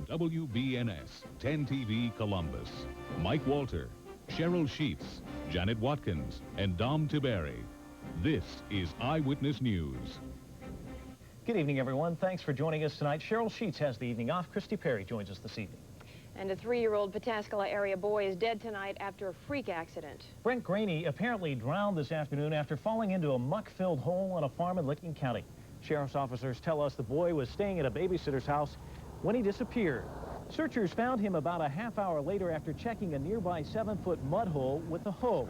WBNS 10 TV Columbus. Mike Walter, Cheryl Sheets, Janet Watkins, and Dom Tiberi. This is Eyewitness News. Good evening, everyone. Thanks for joining us tonight. Cheryl Sheets has the evening off. Christy Perry joins us this evening. And a 3-year-old Pataskala area boy is dead tonight after a freak accident. Brent Graney apparently drowned this afternoon after falling into a muck-filled hole on a farm in Licking County. Sheriff's officers tell us the boy was staying at a babysitter's house when he disappeared. Searchers found him about a half hour later after checking a nearby 7-foot mud hole with a hoe.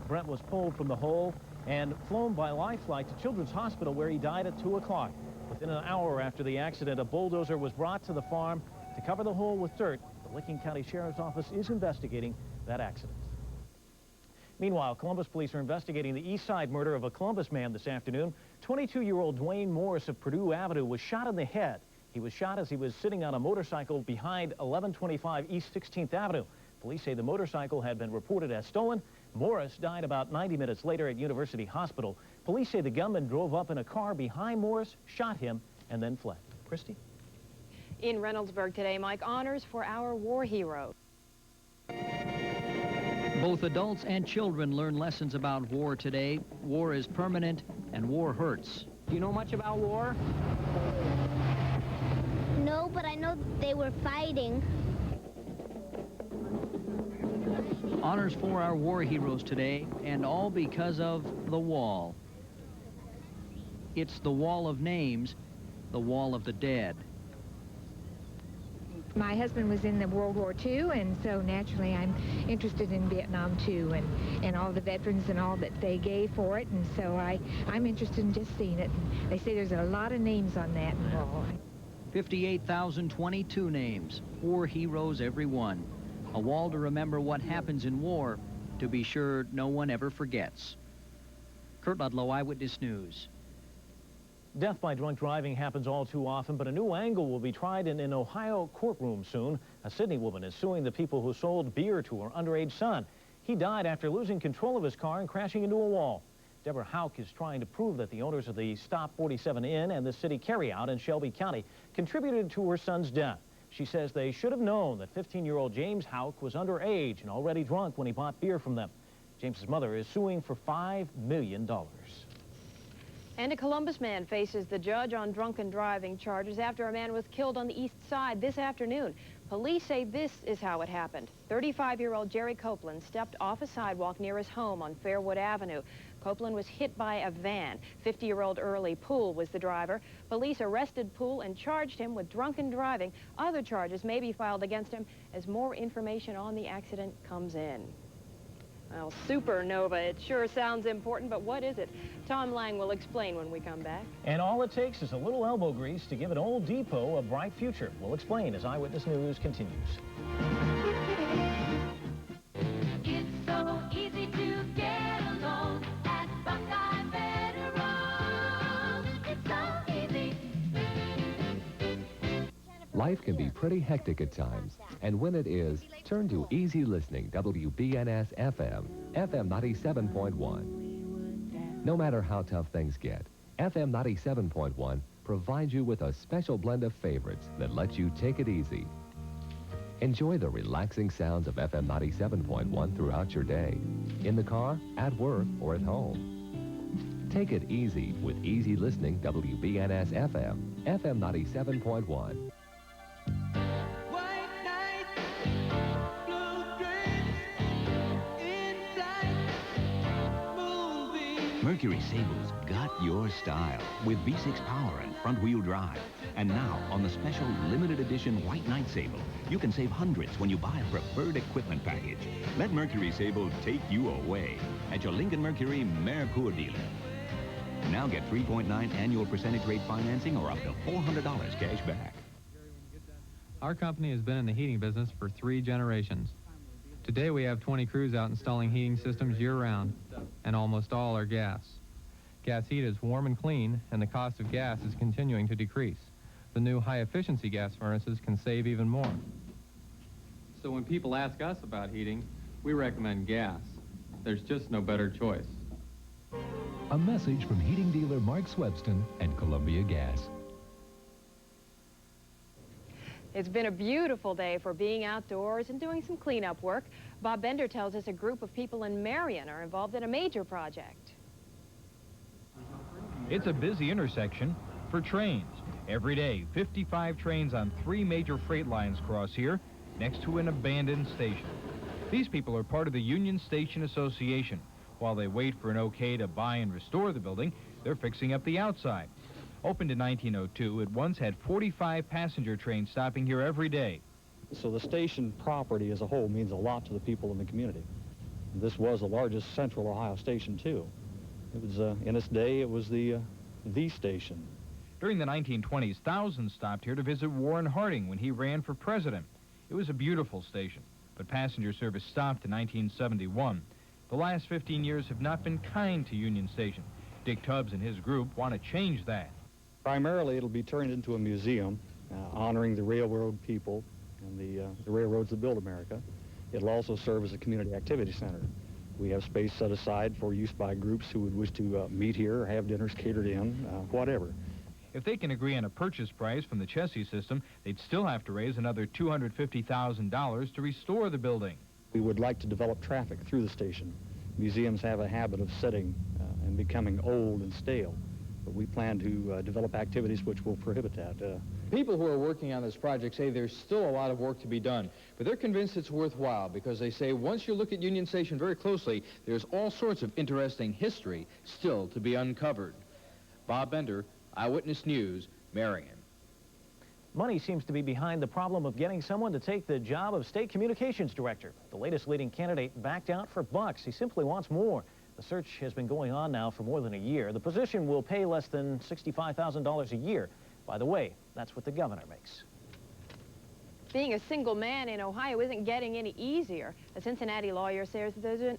Brent was pulled from the hole and flown by life flight to Children's Hospital, where he died at 2 o'clock. Within an hour after the accident, a bulldozer was brought to the farm to cover the hole with dirt. The Licking County Sheriff's Office is investigating that accident. Meanwhile, Columbus police are investigating the East Side murder of a Columbus man this afternoon. 22-year-old Dwayne Morris of Purdue Avenue was shot in the head. He was shot as he was sitting on a motorcycle behind 1125 East 16th Avenue. Police say the motorcycle had been reported as stolen. Morris died about 90 minutes later at University Hospital. Police say the gunman drove up in a car behind Morris, shot him, and then fled. Christy? In Reynoldsburg today, Mike, honors for our war heroes. Both adults and children learn lessons about war today. War is permanent and war hurts. Do you know much about war? No, but I know they were fighting. Honors for our war heroes today, and all because of the wall. It's the wall of names, the wall of the dead. My husband was in the World War II, and so naturally I'm interested in Vietnam too, and all the veterans and all that they gave for it, and so I'm interested in just seeing it. They say there's a lot of names on that wall. 58,022 names, war heroes every one. A wall to remember what happens in war, to be sure no one ever forgets. Kurt Ludlow, Eyewitness News. Death by drunk driving happens all too often, but a new angle will be tried in an Ohio courtroom soon. A Sydney woman is suing the people who sold beer to her underage son. He died after losing control of his car and crashing into a wall. Deborah Hauk is trying to prove that the owners of the Stop 47 Inn and the city carryout in Shelby County contributed to her son's death. She says they should have known that 15-year-old James Hauk was underage and already drunk when he bought beer from them. James's mother is suing for $5 million. And a Columbus man faces the judge on drunken driving charges after a man was killed on the east side this afternoon. Police say this is how it happened. 35-year-old Jerry Copeland stepped off a sidewalk near his home on Fairwood Avenue. Copeland was hit by a van. 50-year-old Early Poole was the driver. Police arrested Poole and charged him with drunken driving. Other charges may be filed against him as more information on the accident comes in. Well, supernova, it sure sounds important, but what is it? Tom Lang will explain when we come back. And all it takes is a little elbow grease to give an old depot a bright future. We'll explain as Eyewitness News continues. It's so easy to get along at Buckeye Federal. It's so easy. Life can be pretty hectic at times, and when it is, turn to easy listening WBNS FM, FM 97.1. No matter how tough things get, FM 97.1 provides you with a special blend of favorites that lets you take it easy. Enjoy the relaxing sounds of FM 97.1 throughout your day, in the car, at work, or at home. Take it easy with easy listening WBNS FM, FM 97.1. Mercury Sable's got your style with V6 power and front-wheel drive. And now, on the special limited edition White Knight Sable, you can save hundreds when you buy a preferred equipment package. Let Mercury Sable take you away at your Lincoln Mercury Mercour dealer. Now get 3.9 annual percentage rate financing or up to $400 cash back. Our company has been in the heating business for 3 generations. Today we have 20 crews out installing heating systems year-round, and almost all are gas. Gas heat is warm and clean, and the cost of gas is continuing to decrease. The new high-efficiency gas furnaces can save even more. So when people ask us about heating, we recommend gas. There's just no better choice. A message from heating dealer Mark Swebston and Columbia Gas. It's been a beautiful day for being outdoors and doing some cleanup work. Bob Bender tells us a group of people in Marion are involved in a major project. It's a busy intersection for trains. Every day, 55 trains on 3 major freight lines cross here next to an abandoned station. These people are part of the Union Station Association. While they wait for an okay to buy and restore the building, they're fixing up the outside. Opened in 1902, it once had 45 passenger trains stopping here every day. So the station property as a whole means a lot to the people in the community. This was the largest Central Ohio station, too. It was, in its day, it was the station. During the 1920s, thousands stopped here to visit Warren Harding when he ran for president. It was a beautiful station, but passenger service stopped in 1971. The last 15 years have not been kind to Union Station. Dick Tubbs and his group want to change that. Primarily, it'll be turned into a museum honoring the railroad people and the railroads that built America. It'll also serve as a community activity center. We have space set aside for use by groups who would wish to meet here, have dinners catered in, whatever. If they can agree on a purchase price from the Chessie system, they'd still have to raise another $250,000 to restore the building. We would like to develop traffic through the station. Museums have a habit of sitting and becoming old and stale, but we plan to develop activities which will prohibit that. People who are working on this project say there's still a lot of work to be done, but they're convinced it's worthwhile because they say once you look at Union Station very closely, there's all sorts of interesting history still to be uncovered. Bob Bender, Eyewitness News, Marion. Money seems to be behind the problem of getting someone to take the job of state communications director. The latest leading candidate backed out for bucks. He simply wants more. The search has been going on now for more than a year. The position will pay less than $65,000 a year. By the way, that's what the governor makes. Being a single man in Ohio isn't getting any easier. A Cincinnati lawyer says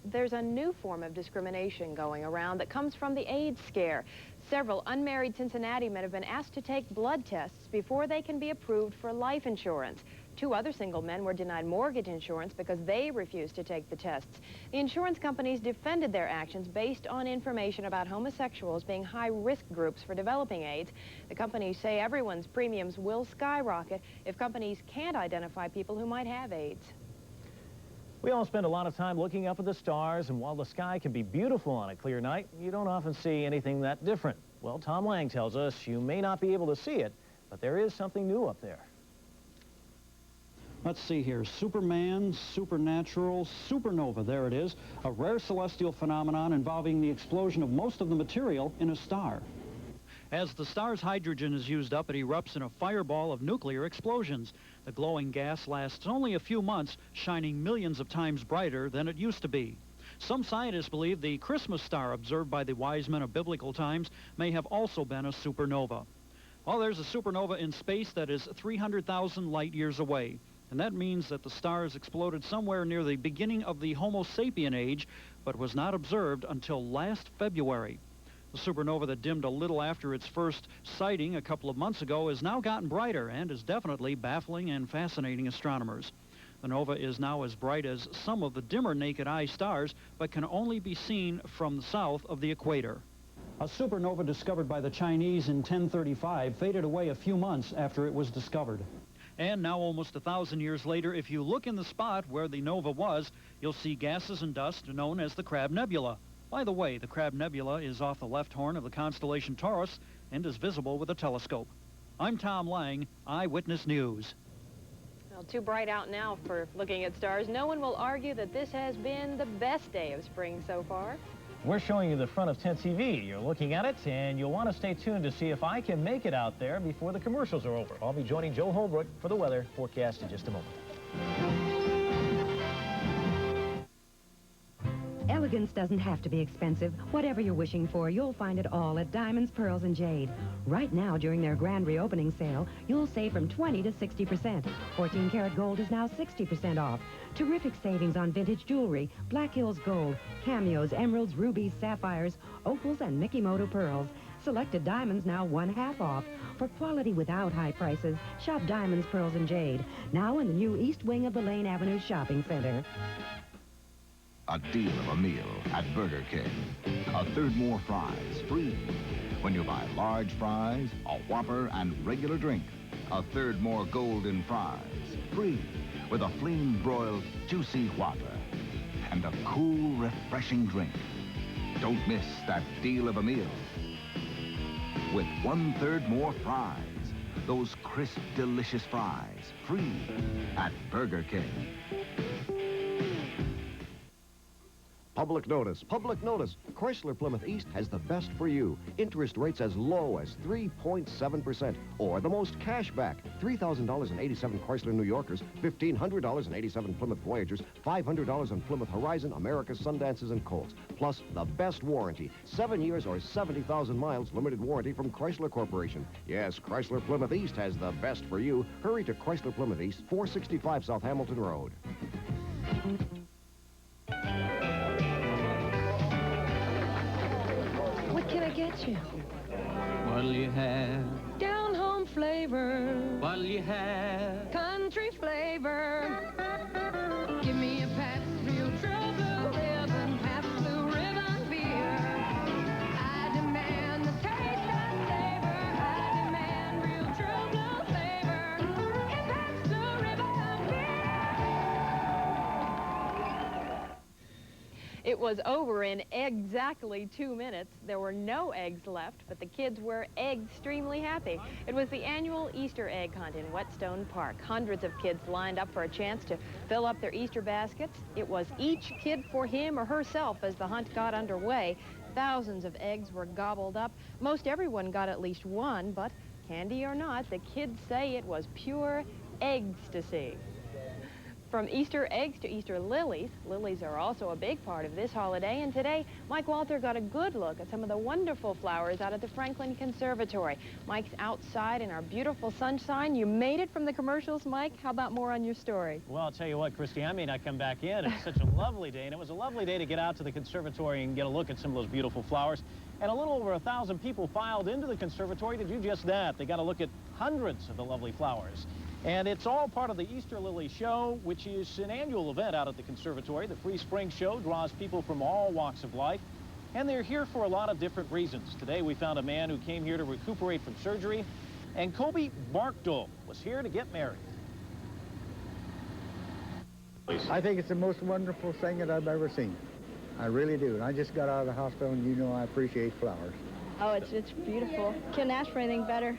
there's a new form of discrimination going around that comes from the AIDS scare. Several unmarried Cincinnati men have been asked to take blood tests before they can be approved for life insurance. 2 other single men were denied mortgage insurance because they refused to take the tests. The insurance companies defended their actions based on information about homosexuals being high-risk groups for developing AIDS. The companies say everyone's premiums will skyrocket if companies can't identify people who might have AIDS. We all spend a lot of time looking up at the stars, and while the sky can be beautiful on a clear night, you don't often see anything that different. Well, Tom Lang tells us you may not be able to see it, but there is something new up there. Let's see here. Superman, supernatural, supernova. There it is. A rare celestial phenomenon involving the explosion of most of the material in a star. As the star's hydrogen is used up, it erupts in a fireball of nuclear explosions. The glowing gas lasts only a few months, shining millions of times brighter than it used to be. Some scientists believe the Christmas star observed by the wise men of biblical times may have also been a supernova. Well, there's a supernova in space that is 300,000 light years away. And that means that the star has exploded somewhere near the beginning of the Homo sapien age, but was not observed until last February. The supernova that dimmed a little after its first sighting a couple of months ago has now gotten brighter and is definitely baffling and fascinating astronomers. The nova is now as bright as some of the dimmer naked eye stars, but can only be seen from the south of the equator. A supernova discovered by the Chinese in 1035 faded away a few months after it was discovered. And now, almost 1,000 years later, if you look in the spot where the nova was, you'll see gases and dust known as the Crab Nebula. By the way, the Crab Nebula is off the left horn of the constellation Taurus and is visible with a telescope. I'm Tom Lang, Eyewitness News. Well, too bright out now for looking at stars. No one will argue that this has been the best day of spring so far. We're showing you the front of 10 TV. You're looking at it, and you'll want to stay tuned to see if I can make it out there before the commercials are over. I'll be joining Joe Holbrook for the weather forecast in just a moment. Elegance doesn't have to be expensive. Whatever you're wishing for, you'll find it all at Diamonds, Pearls, and Jade. Right now, during their grand reopening sale, you'll save from 20 to 60%. 14-karat gold is now 60% off. Terrific savings on vintage jewelry, Black Hills gold, cameos, emeralds, rubies, sapphires, opals, and Mikimoto pearls. Selected diamonds now 1/2 off. For quality without high prices, shop Diamonds, Pearls, and Jade. Now in the new east wing of the Lane Avenue Shopping Center. A deal of a meal at Burger King. A third more fries free. When you buy large fries, a Whopper, and regular drink, a third more golden fries, free, with a flame-broiled, juicy Whopper, and a cool, refreshing drink. Don't miss that deal of a meal. With 1/3 more fries, those crisp, delicious fries, free at Burger King. Public notice, public notice. Chrysler Plymouth East has the best for you. Interest rates as low as 3.7%, or the most cash back. $3,000 in 87 Chrysler New Yorkers, $1,500 in 87 Plymouth Voyagers, $500 on Plymouth Horizon, America, Sundances, and Colts. Plus, the best warranty, 7 years or 70,000 miles limited warranty from Chrysler Corporation. Yes, Chrysler Plymouth East has the best for you. Hurry to Chrysler Plymouth East, 465 South Hamilton Road. What can I get you? What'll you have? Down home flavor. What'll you have? Country flavor. Give me a Pabst Blue True Blue Ribbon, Pabst Blue Ribbon beer. I demand the taste and flavor. I demand real true blue flavor in Pabst Blue Ribbon beer. It was over in exactly 2 minutes. There were no eggs left, but the kids were extremely happy. It was the annual Easter egg hunt in Whetstone Park. Hundreds of kids lined up for a chance to fill up their Easter baskets. It was each kid for him or herself as the hunt got underway. Thousands of eggs were gobbled up. Most everyone got at least one, but candy or not, the kids say it was pure egstasy. From Easter eggs to Easter lilies, lilies are also a big part of this holiday, and today Mike Walter got a good look at some of the wonderful flowers out at the Franklin Conservatory. Mike's outside in our beautiful sunshine. You made it from the commercials, Mike. How about more on your story? Well, I'll tell you what, Christy, I may not come back in. It's such a lovely day, and it was a lovely day to get out to the conservatory and get a look at some of those beautiful flowers. And a little over 1,000 people filed into the conservatory to do just that. They got a look at hundreds of the lovely flowers. And it's all part of the Easter Lily Show, which is an annual event out at the conservatory. The Free Spring Show draws people from all walks of life, and they're here for a lot of different reasons. Today we found a man who came here to recuperate from surgery, and Kobe Barkdole was here to get married. I think it's the most wonderful thing that I've ever seen. I really do. And I just got out of the hospital, and you know I appreciate flowers. Oh, it's beautiful. Couldn't ask for anything better.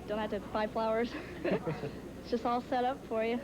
Don't have to buy flowers. It's just all set up for you.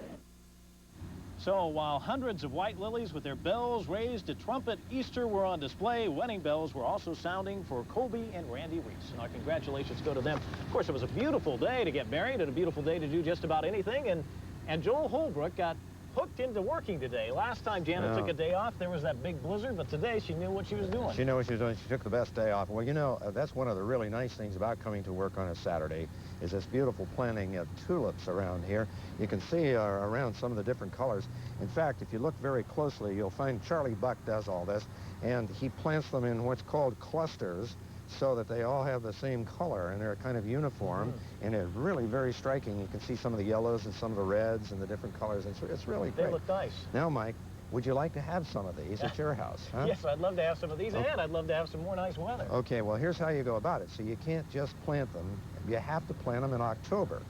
So while hundreds of white lilies with their bells raised to trumpet Easter were on display, wedding bells were also sounding for Colby and Randy Reese. And our congratulations go to them. Of course, it was a beautiful day to get married and a beautiful day to do just about anything. And Joel Holbrook got hooked into working today. Last time Janet took a day off, there was that big blizzard, but today she knew what she was doing. She knew what she was doing. She took the best day off. Well, you know, that's one of the really nice things about coming to work on a Saturday is this beautiful planting of tulips around here. You can see around some of the different colors. In fact, if you look very closely, you'll find Charlie Buck does all this, and he plants them in what's called clusters, so that they all have the same color and they're kind of uniform, and it's really very striking. You can see some of the yellows and some of the reds and the different colors. It's really great. They look nice. Now, Mike, would you like to have some of these at your house? Huh? Yes, I'd love to have some of these, and I'd love to have some more nice weather. Okay, well, here's how you go about it. So you can't just plant them. You have to plant them in October.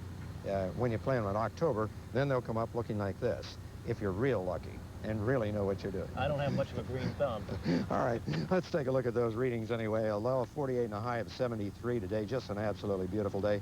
When you plant them in October, then they'll come up looking like this, if you're real lucky and really know what you're doing. I don't have much of a green thumb. All right, let's take a look at those readings anyway. A low of 48 and a high of 73 today. Just an absolutely beautiful day.